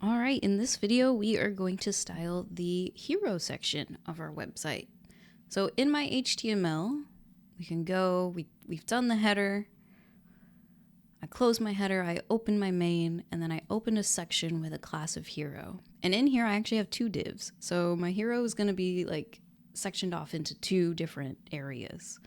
All right, in this video, we are going to style the hero section of our website. So in my HTML, we can go, we've done the header. I close my header, I open my main, and then I open a section with a class of hero. And in here, I actually have two divs. So my hero is going to be like sectioned off into two different areas.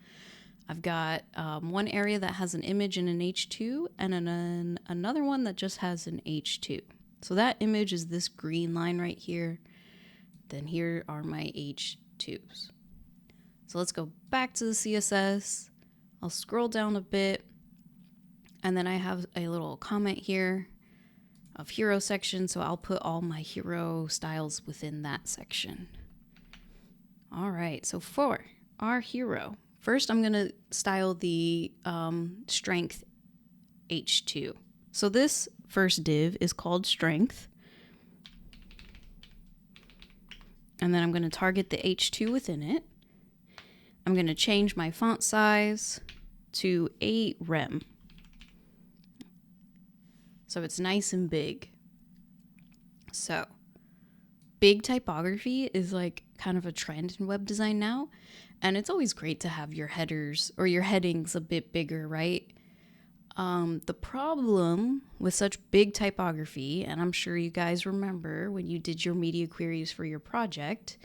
I've got one area that has an image and an H2, and then another one that just has an H2. So that image is this green line right here. Then here are my H2s. So let's go back to the CSS. I'll scroll down a bit. And then I have a little comment here of hero section. So I'll put all my hero styles within that section. All right, so for our hero, first I'm going to style the strength H2. So this first div is called strength. And then I'm going to target the H2 within it. I'm going to change my font size to 8 rem. So it's nice and big. So big typography is like kind of a trend in web design now. And it's always great to have your headers or your headings a bit bigger, right? The problem with such big typography, and I'm sure you guys remember when you did your media queries for your project,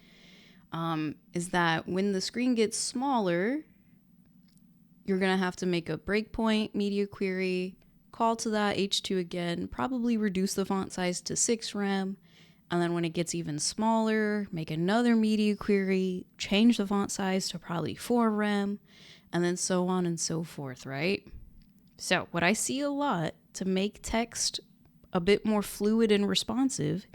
is that when the screen gets smaller, you're going to have to make a breakpoint media query, call to that H2 again, probably reduce the font size to 6 rem, and then when it gets even smaller, make another media query, change the font size to probably 4 rem, and then so on and so forth, right? So what I see a lot to make text a bit more fluid and responsive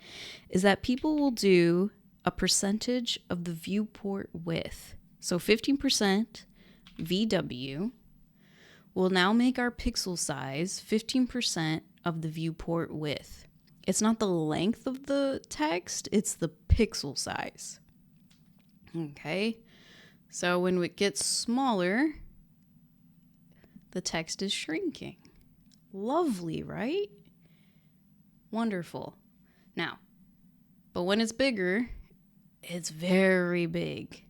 is that people will do a percentage of the viewport width. So 15% VW will now make our pixel size 15% of the viewport width. It's not the length of the text, it's the pixel size. Okay, so when it gets smaller, the text is shrinking. Lovely, right? Wonderful. Now, but when it's bigger, it's very big.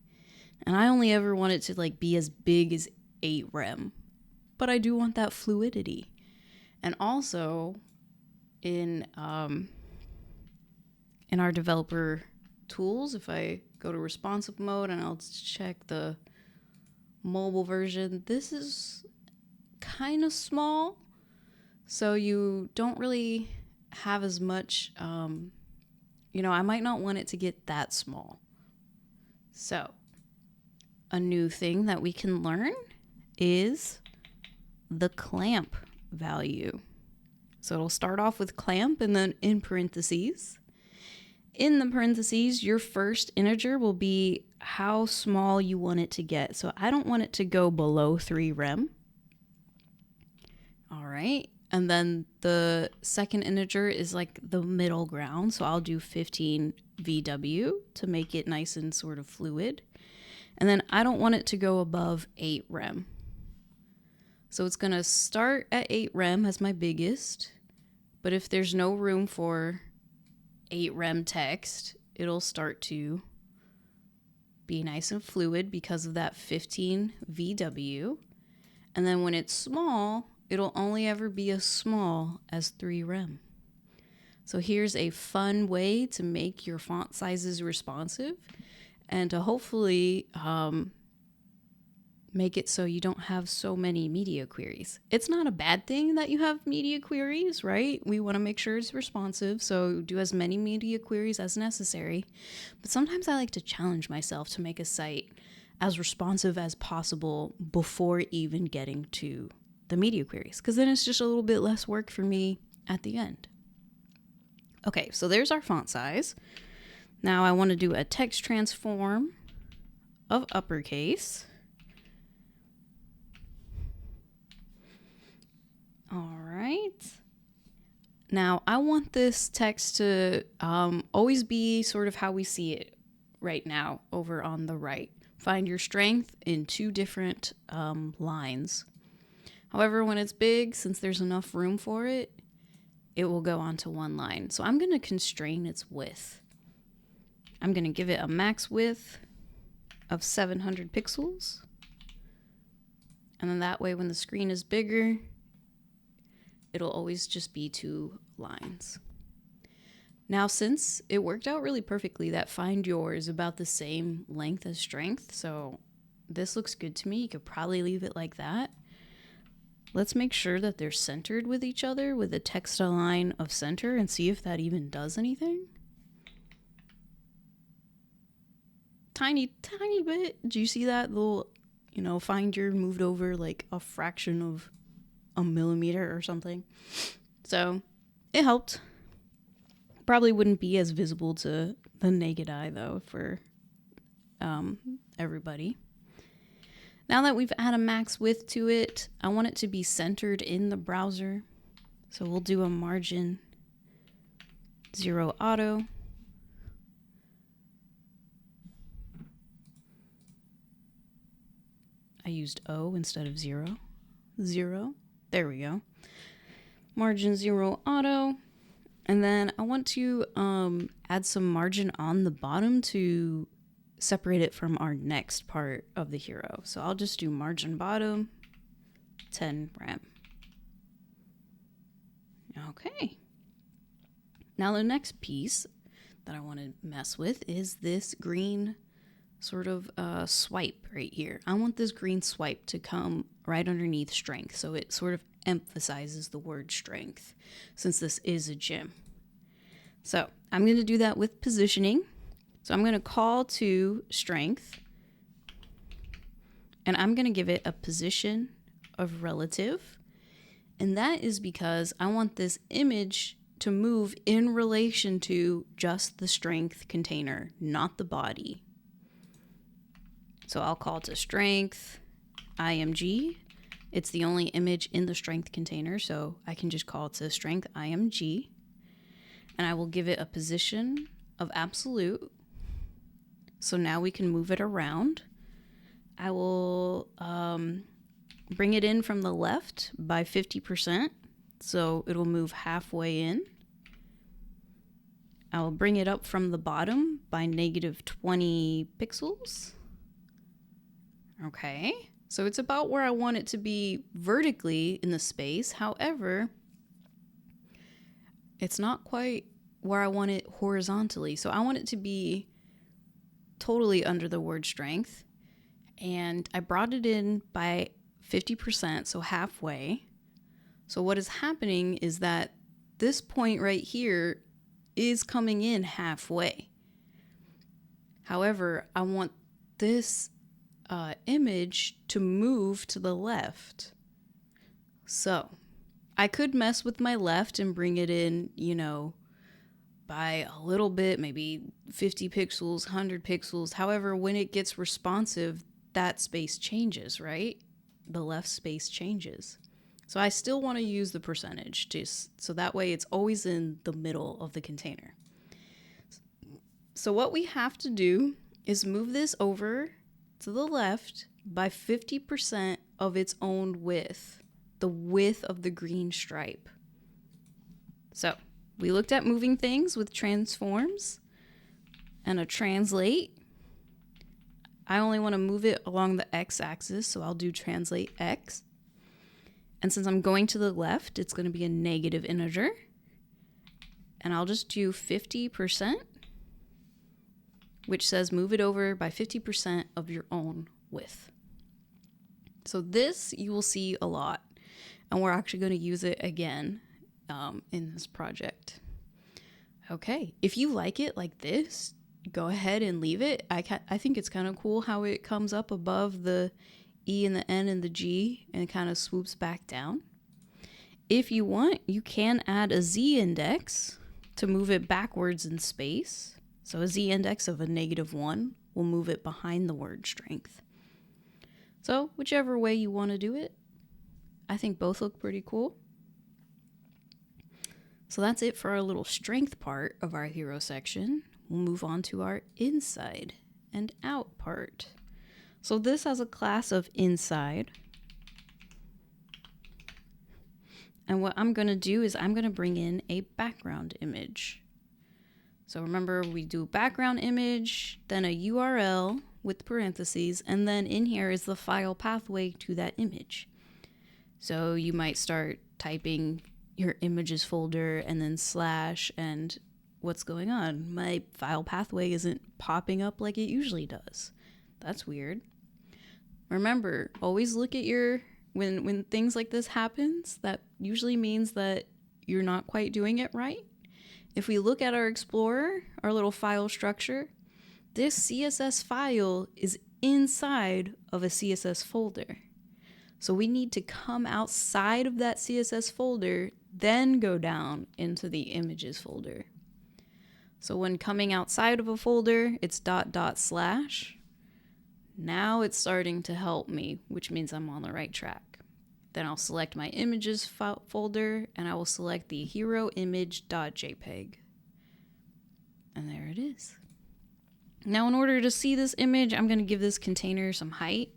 And I only ever want it to like be as big as 8 rem. But I do want that fluidity. And also in our developer tools, if I go to responsive mode and I'll check the mobile version, this is kind of small, so you don't really have as much, I might not want it to get that small. So a new thing that we can learn is the clamp value. So it'll start off with clamp and then in parentheses. In the parentheses, your first integer will be how small you want it to get. So I don't want it to go below 3 rem. All right, and then the second integer is like the middle ground, so I'll do 15 VW to make it nice and sort of fluid. And then I don't want it to go above 8 rem. So it's going to start at 8 rem as my biggest, but if there's no room for 8 rem text, it'll start to be nice and fluid because of that 15 VW. And then when it's small, it'll only ever be as small as 3 rem. So here's a fun way to make your font sizes responsive and to hopefully make it so you don't have so many media queries. It's not a bad thing that you have media queries, right? We want to make sure it's responsive, so do as many media queries as necessary. But sometimes I like to challenge myself to make a site as responsive as possible before even getting to the media queries, because then it's just a little bit less work for me at the end. Okay, so there's our font size. Now I want to do a text transform of uppercase. All right. Now I want this text to always be sort of how we see it right now over on the right. Find your strength in 2 different lines. However, when it's big, since there's enough room for it, it will go onto one line. So I'm going to constrain its width. I'm going to give it a max width of 700 pixels. And then that way when the screen is bigger, it'll always just be 2 lines. Now, since it worked out really perfectly that find your is about the same length as strength, so this looks good to me. You could probably leave it like that. Let's make sure that they're centered with each other with a text align of center and see if that even does anything. Tiny bit. Do you see that little, find your moved over like a fraction of a millimeter or something? So it helped. Probably wouldn't be as visible to the naked eye though for everybody. Now that we've added a max width to it, I want it to be centered in the browser. So we'll do a margin 0 auto. I used O instead of 0. 0. There we go. Margin 0 auto. And then I want to add some margin on the bottom to separate it from our next part of the hero. So I'll just do margin bottom 10 rem. Okay. Now the next piece that I want to mess with is this green sort of swipe right here. I want this green swipe to come right underneath strength, so it sort of emphasizes the word strength since this is a gym. So I'm going to do that with positioning. So I'm going to call to strength, and I'm going to give it a position of relative, and that is because I want this image to move in relation to just the strength container, not the body. So I'll call to strength IMG. It's the only image in the strength container, so I can just call it to strength IMG. And I will give it a position of absolute. So now we can move it around. I will bring it in from the left by 50%, so it'll move halfway in. I will bring it up from the bottom by -20 pixels. Okay, so it's about where I want it to be vertically in the space. However, it's not quite where I want it horizontally. So I want it to be totally under the word strength. And I brought it in by 50%, so halfway. So what is happening is that this point right here is coming in halfway. However, I want this image to move to the left. So I could mess with my left and bring it in, by a little bit, maybe 50 pixels, 100 pixels. However, when it gets responsive, that space changes, right? The left space changes. So I still want to use the percentage so that way it's always in the middle of the container. So what we have to do is move this over to the left by 50% of its own width, the width of the green stripe. So we looked at moving things with transforms and a translate. I only want to move it along the x-axis, so I'll do translateX. And since I'm going to the left, it's going to be a negative integer. And I'll just do 50%, which says move it over by 50% of your own width. So this you will see a lot, and we're actually going to use it again in this project. Okay, if you like it like this, go ahead and leave it. I think it's kind of cool how it comes up above the E and the N and the G and kind of swoops back down. If you want, you can add a Z index to move it backwards in space. So a Z index of a -1 will move it behind the word strength. So whichever way you want to do it, I think both look pretty cool. So that's it for our little strength part of our hero section. We'll move on to our inside and out part. So this has a class of inside. And what I'm going to do is I'm going to bring in a background image. So remember, we do background image, then a URL with parentheses, and then in here is the file pathway to that image. So you might start typing your images folder and then slash, and what's going on? My file pathway isn't popping up like it usually does. That's weird. Remember, always look at your, when things like this happens, that usually means that you're not quite doing it right. If we look at our Explorer, our little file structure, this CSS file is inside of a CSS folder. So we need to come outside of that CSS folder, then go down into the images folder. So when coming outside of a folder, it's .. Now it's starting to help me, which means I'm on the right track. Then I'll select my images folder, and I will select the hero image.jpg. And there it is. Now in order to see this image, I'm going to give this container some height.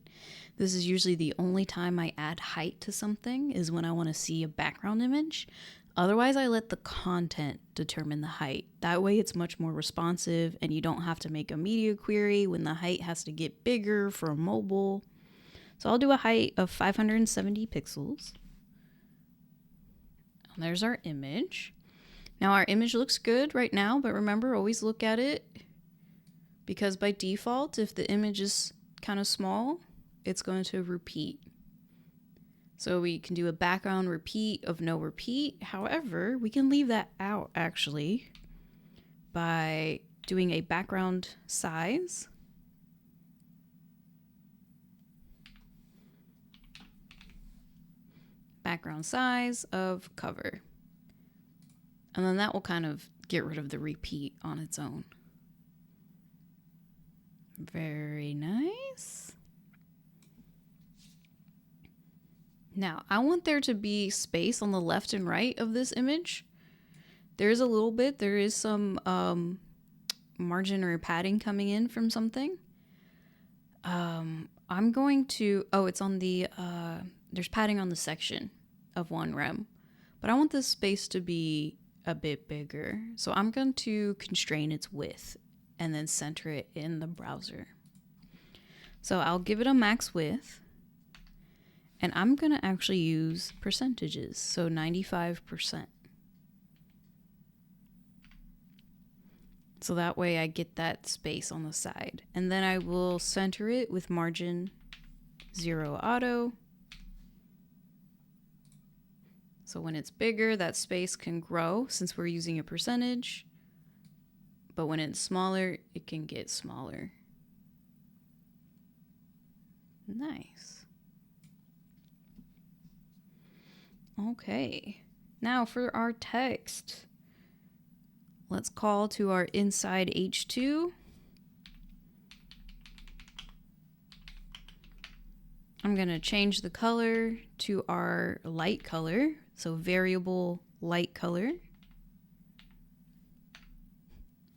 This is usually the only time I add height to something, is when I want to see a background image. Otherwise, I let the content determine the height. That way it's much more responsive and you don't have to make a media query when the height has to get bigger for mobile. So I'll do a height of 570 pixels. And there's our image. Now our image looks good right now, but remember, always look at it, because by default, if the image is kind of small, it's going to repeat. So we can do a background repeat of no repeat. However, we can leave that out actually by doing a background size. Background size of cover. And then that will kind of get rid of the repeat on its own. Very nice. Now, I want there to be space on the left and right of this image. There is a little bit. There is some margin or padding coming in from something. I'm going to... Oh, it's on the... there's padding on the section of 1 rem. But I want this space to be a bit bigger. So I'm going to constrain its width and then center it in the browser. So I'll give it a max width. And I'm going to actually use percentages, so 95%. So that way I get that space on the side. And then I will center it with margin 0 auto. So when it's bigger, that space can grow since we're using a percentage. But when it's smaller, it can get smaller. Nice. Okay, now for our text, let's call to our inside H2. I'm going to change the color to our light color, so variable light color,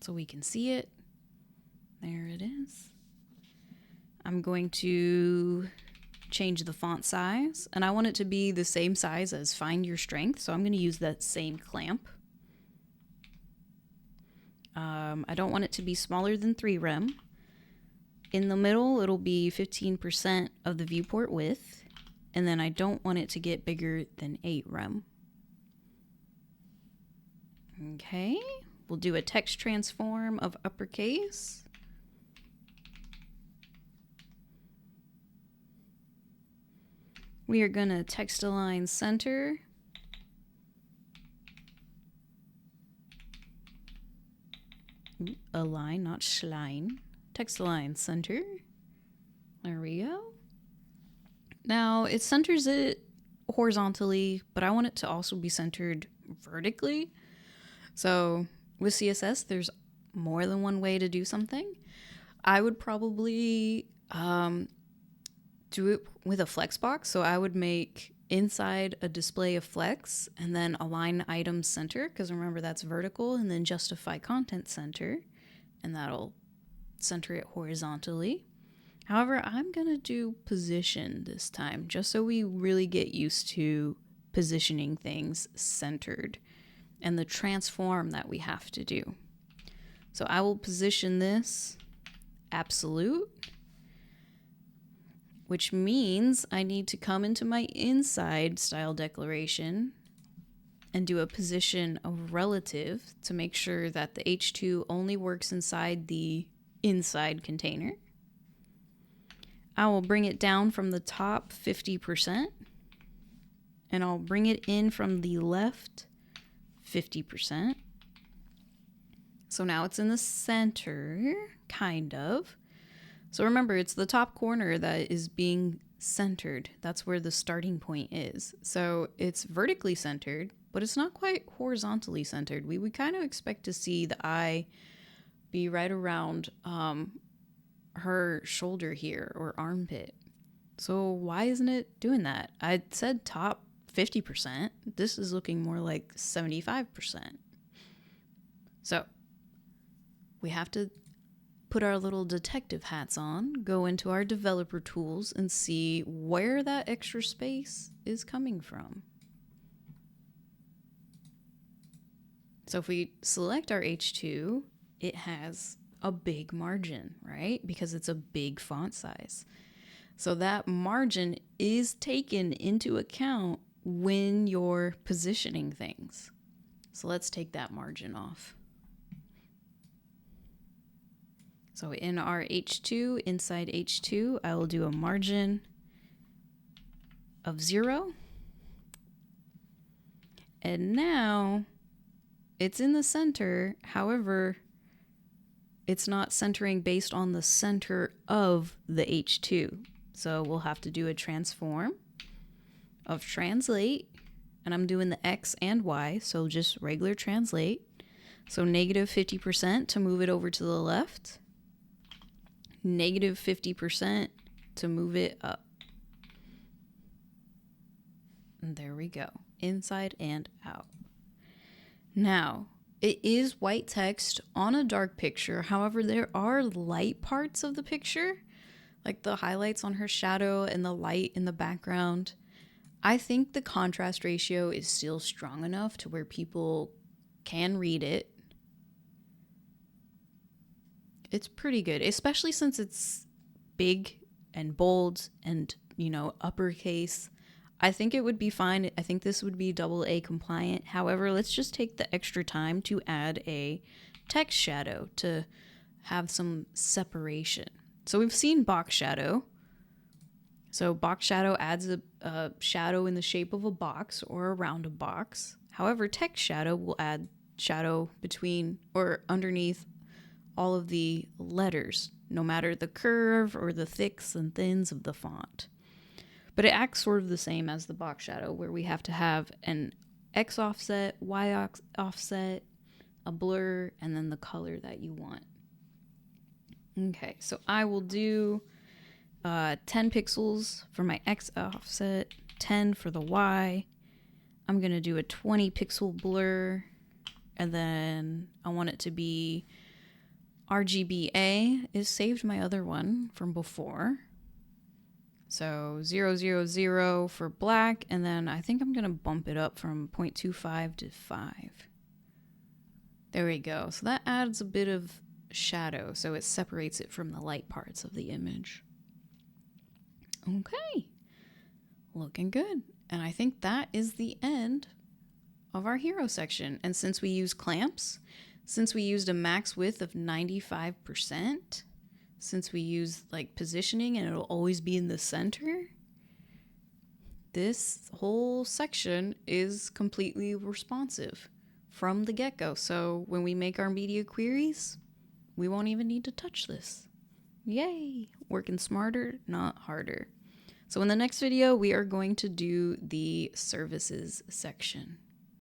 so we can see it. There it is. I'm going to change the font size, and I want it to be the same size as Find Your Strength, so I'm going to use that same clamp. I don't want it to be smaller than 3 rem. In the middle, it'll be 15% of the viewport width, and then I don't want it to get bigger than 8 rem. Okay, we'll do a text transform of uppercase. We are going to text align center. Align, not schlein. Text align center. There we go. Now it centers it horizontally, but I want it to also be centered vertically. So with CSS, there's more than one way to do something. I would probably do it with a flex box. So I would make inside a display of flex and then align items center, because remember that's vertical, and then justify content center, and that'll center it horizontally. However, I'm going to do position this time, just so we really get used to positioning things centered and the transform that we have to do. So I will position this absolute, which means I need to come into my inside style declaration and do a position of relative to make sure that the H2 only works inside the inside container. I will bring it down from the top 50%, and I'll bring it in from the left 50%. So now it's in the center, kind of. So remember, it's the top corner that is being centered. That's where the starting point is. So it's vertically centered, but it's not quite horizontally centered. We would kind of expect to see the eye be right around her shoulder here or armpit. So why isn't it doing that? I said top 50%. This is looking more like 75%. So we have to put our little detective hats on, go into our developer tools, and see where that extra space is coming from. So if we select our H2, it has a big margin, right? Because it's a big font size. So that margin is taken into account when you're positioning things. So let's take that margin off. So in our H2, inside H2, I will do a margin of 0. And now it's in the center. However, it's not centering based on the center of the H2. So we'll have to do a transform of translate. And I'm doing the X and Y, so just regular translate. So negative 50% to move it over to the left. Negative 50% to move it up. And there we go. Inside and out. Now, it is white text on a dark picture. However, there are light parts of the picture, like the highlights on her shadow and the light in the background. I think the contrast ratio is still strong enough to where people can read it. It's pretty good, especially since it's big and bold and, uppercase. I think it would be fine. I think this would be AA compliant. However, let's just take the extra time to add a text shadow to have some separation. So we've seen box shadow. So box shadow adds a shadow in the shape of a box or around a box. However, text shadow will add shadow between or underneath all of the letters, no matter the curve or the thicks and thins of the font. But it acts sort of the same as the box shadow, where we have to have an X offset, Y offset, a blur, and then the color that you want. Okay, so I will do 10 pixels for my X offset, 10 for the Y. I'm going to do a 20 pixel blur, and then I want it to be RGBA is saved my other one from before. So 000 for black, and then I think I'm going to bump it up from 0.25 to 5. There we go. So that adds a bit of shadow, so it separates it from the light parts of the image. Okay, looking good. And I think that is the end of our hero section. And since we use clamps, since we used a max width of 95%, since we use positioning and it'll always be in the center, this whole section is completely responsive from the get-go. So when we make our media queries, we won't even need to touch this. Yay! Working smarter, not harder. So in the next video, we are going to do the services section.